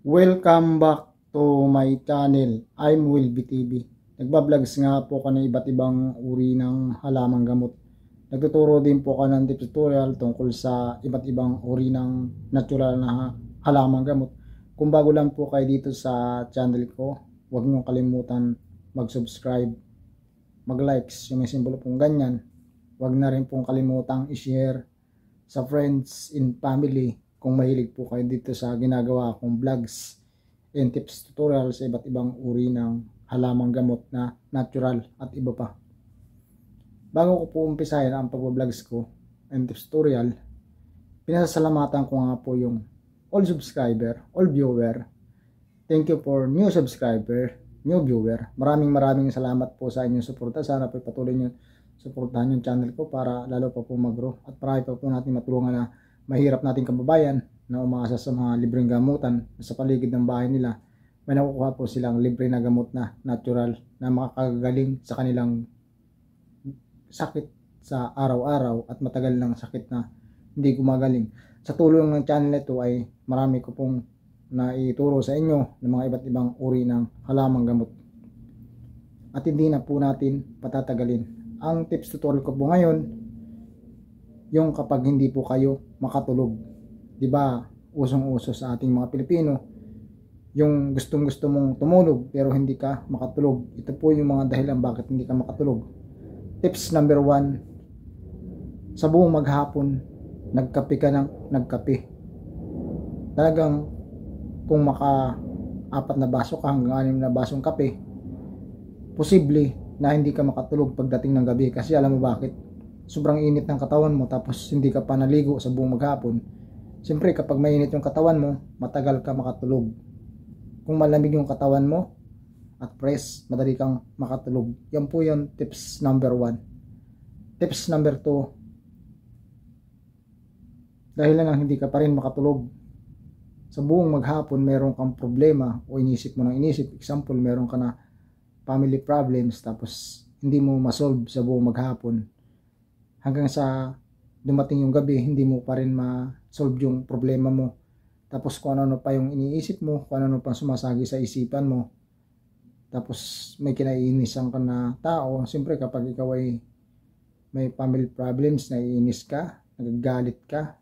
Welcome back to my channel. I'm Wilby TV. Nagbabloggs nga po ka ng iba't ibang uri ng halamang gamot. Nagtuturo din po ka ng tips tutorial tungkol sa iba't ibang uri ng natural na halamang gamot. Kung bago lang po kayo dito sa channel ko, huwag niyong kalimutan mag-subscribe, mag-likes, yung may simbolo pong ganyan. Huwag na rin pong kalimutang i-share sa friends and family kung mahilig po kayo dito sa ginagawa kong vlogs and tips tutorial sa iba't ibang uri ng halamang gamot na natural at iba pa. Bago ko po umpisahin ang pag-vlogs ko and tips tutorial, pinasasalamatan ko nga po yung all subscriber, all viewer. Thank you for new subscriber, new viewer. Maraming salamat po sa inyong suporta. Sana po patuloy nyo suportahan yung channel ko para lalo pa po mag-grow at marami pa po natin matulungan na mahirap nating kababayan na umaasa sa mga libreng gamutan sa paligid ng bahay nila. May nakukuha po silang libre na gamot na natural na makakagaling sa kanilang sakit sa araw-araw at matagal ng sakit na hindi gumagaling. Sa tulong ng channel ito ay marami ko pong naituro sa inyo ng mga iba't ibang uri ng halamang gamot. At hindi na po natin patatagalin. Ang tips tutorial ko po ngayon, yung kapag hindi po kayo makatulog. 'Di ba? Usong-uso sa ating mga Pilipino, yung gustong-gusto mong tumulog pero hindi ka makatulog. Ito po yung mga dahilan bakit hindi ka makatulog. Tips number 1, sa buong maghapon, nagkape ka ng nagkape. Talagang kung maka-4 na baso ka hanggang 6 na basong kape, posible na hindi ka makatulog pagdating ng gabi. Kasi alam mo bakit? Sobrang init ng katawan mo tapos hindi ka pa naligo sa buong maghapon. Siyempre kapag mainit yung katawan mo, matagal ka makatulog. Kung malamig yung katawan mo at fresh, madali kang makatulog. Yan po yung tips number 1. Tips number 2, dahil lang hindi ka pa rin makatulog, sa buong maghapon meron kang problema o inisip mo ng inisip. Example, meron ka na family problems tapos hindi mo masolve sa buong maghapon. Hanggang sa dumating yung gabi, hindi mo pa rin ma-solve yung problema mo. Tapos kung ano pa yung iniisip mo, kung ano pang sumasagi sa isipan mo. Tapos may kinaiinisan ka na tao. Siyempre kapag ikaw ay may family problems, naiinis ka, nagagalit ka,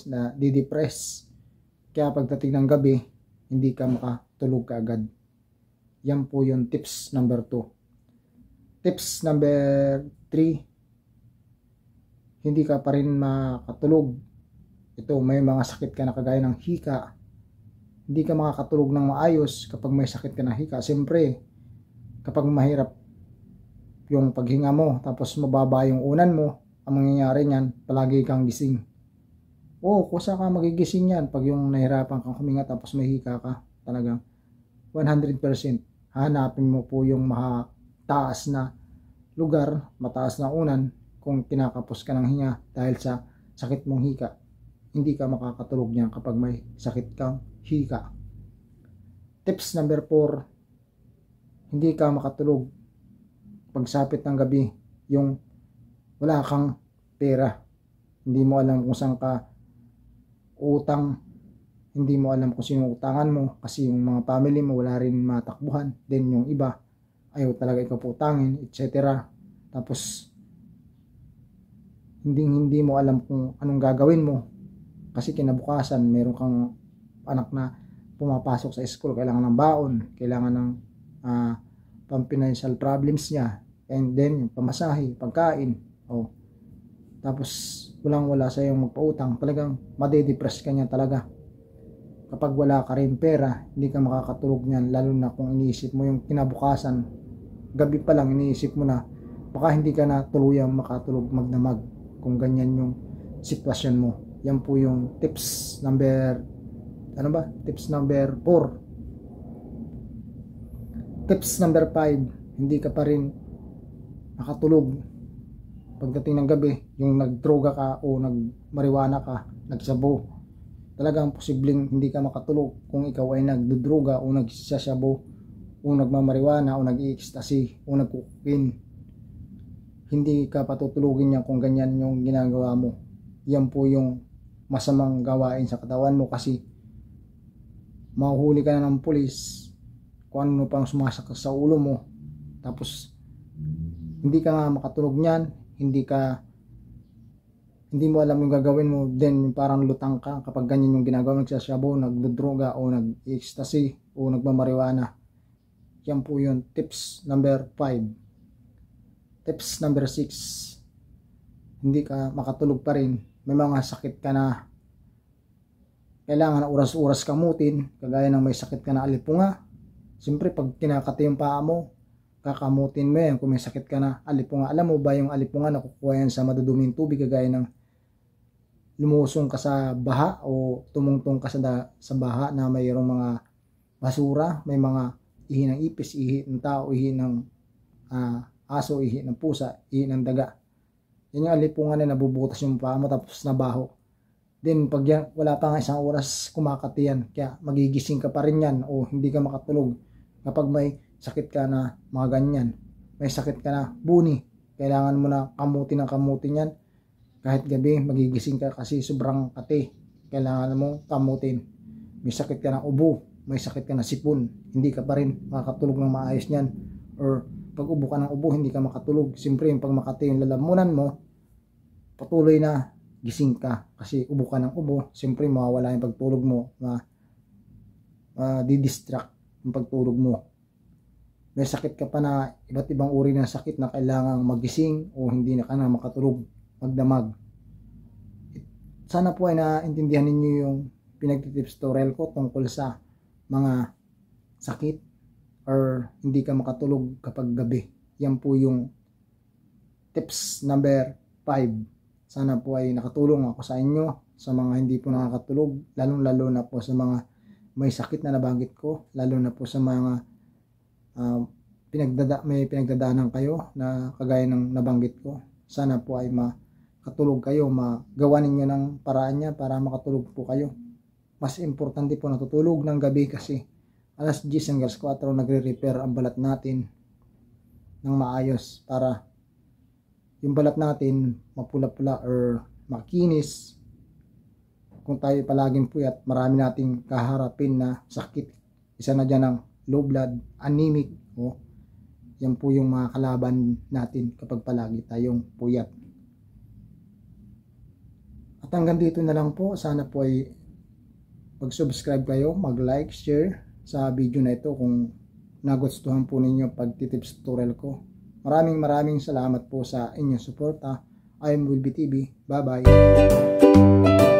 na didepress. Kaya pagdating ng gabi, hindi ka makatulog kaagad. Yan po yung tips number 2. Tips number 3, hindi ka pa rin makatulog. Ito, may mga sakit ka na kagaya ng hika. Hindi ka makakatulog ng maayos kapag may sakit ka na hika. Siyempre, kapag mahirap yung paghinga mo, tapos mababa yung unan mo, ang mangyayari niyan, palagi kang gising. Oo, kusa ka magigising yan pag yung nahirapan kang huminga tapos may hika ka. Talagang 100%. Hanapin mo po yung mataas na lugar, mataas na unan, kung kinakapos ka ng hinga dahil sa sakit mong hika. Hindi ka makakatulog niyan kapag may sakit kang hika. Tips number 4, hindi ka makatulog pagsapit ng gabi, yung wala kang pera, hindi mo alam kung saan ka utang, hindi mo alam kung sino utangan mo kasi yung mga family mo wala rin matakbuhan, then yung iba ayaw talaga ikaw putangin, etc. Tapos hindi mo alam kung anong gagawin mo kasi kinabukasan meron kang anak na pumapasok sa school, kailangan ng baon, kailangan ng pang-financial problems niya, and then yung pamasahe, pagkain, tapos wala sa iyong magpautang. Talagang madedepress ka niya talaga kapag wala ka rin pera. Hindi ka makakatulog niyan, lalo na kung iniisip mo yung kinabukasan, gabi pa lang iniisip mo na, baka hindi ka na tuluyang makatulog magdamag kung ganyan yung sitwasyon mo. Yan po yung tips number 4. Tips number 5, hindi ka pa rin nakatulog pagdating ng gabi, yung nagdroga ka o nagmariwana ka, nagsabo. Talagang posibleng hindi ka makatulog kung ikaw ay nagdodroga o nagsasabo o nagmamariwana o nag-i-ecstasy o nagkukukin. Hindi ka patutulugin yan kung ganyan yung ginagawa mo. Yan po yung masamang gawain sa katawan mo kasi mahuhuli ka na ng pulis, kung ano pang sumasakit sa ulo mo, tapos hindi ka nga makatulog niyan, hindi mo alam yung gagawin mo, then parang lutang ka kapag ganyan yung ginagawa, nagsasabo, nagdodroga o nag-ecstasy o nagmamariwana. Yan po yung tips number 5. Tips number 6, hindi ka makatulog pa rin, may mga sakit ka na kailangan oras-oras kamutin, kagaya ng may sakit ka na alipunga. Siyempre pag kinakati yung paa mo, kakamutin mo yan. Kung may sakit ka na alipunga, alam mo ba yung alipunga nakukuha yan sa maduduming tubig, kagaya ng lumusong ka sa baha o tumungtong ka sa baha na mayroong mga basura, may mga ihi ng ipis, ihi ng tao, ihi ng aso, ihi ng pusa, ihi ng daga. Yan yung alipungan na nabubutas yung paa mo tapos nabaho. Then pag yan, wala pa nga isang oras kumakati yan, kaya magigising ka pa rin yan o hindi ka makatulog. Kapag may sakit ka na mga ganyan, may sakit ka na buni, kailangan mo na kamutin ng kamutin yan. Kahit gabi magigising ka kasi sobrang kati, kailangan mo kamutin. May sakit ka na ubo, may sakit ka na sipon, hindi ka pa rin makakatulog ng maayos niyan. Or pag ubo ka ng ubo, hindi ka makatulog. Siyempre yung pag makati yung lalamunan mo, patuloy na gising ka kasi ubo ka ng ubo. Siyempre mawawala yung pagtulog mo, di-distract yung pagtulog mo. May sakit ka pa na iba't ibang uri ng sakit na kailangang magising o hindi na ka na makatulog, magdamag. Sana po ay naintindihan ninyo yung pinagtitips tutorial ko tungkol sa mga sakit or hindi ka makatulog kapag gabi. Yan po yung tips number 5. Sana po ay nakatulong ako sa inyo, sa mga hindi po nakakatulog, lalo na po sa mga may sakit na nabanggit ko, lalo na po sa mga may pinagdadaanan kayo na kagaya ng nabanggit ko. Sana po ay makatulog kayo, magawa ninyo ng paraan niya para makatulog po kayo. Mas importante po natutulog ng gabi kasi alas 10 hanggang 4 nagre-repair ang balat natin ng maayos para yung balat natin mapula-pula or makinis. Kung tayo palaging puyat, marami nating kaharapin na sakit. Isa na dyan ang low blood, anemic. Yan po yung mga kalaban natin kapag palagi tayong puyat. At hanggang dito na lang po. Sana po ay mag-subscribe kayo, mag-like, share sa video na ito kung nagustuhan po ninyo pagtitips tutorial ko. Maraming salamat po sa inyong suporta. I am Will B TV. Bye bye.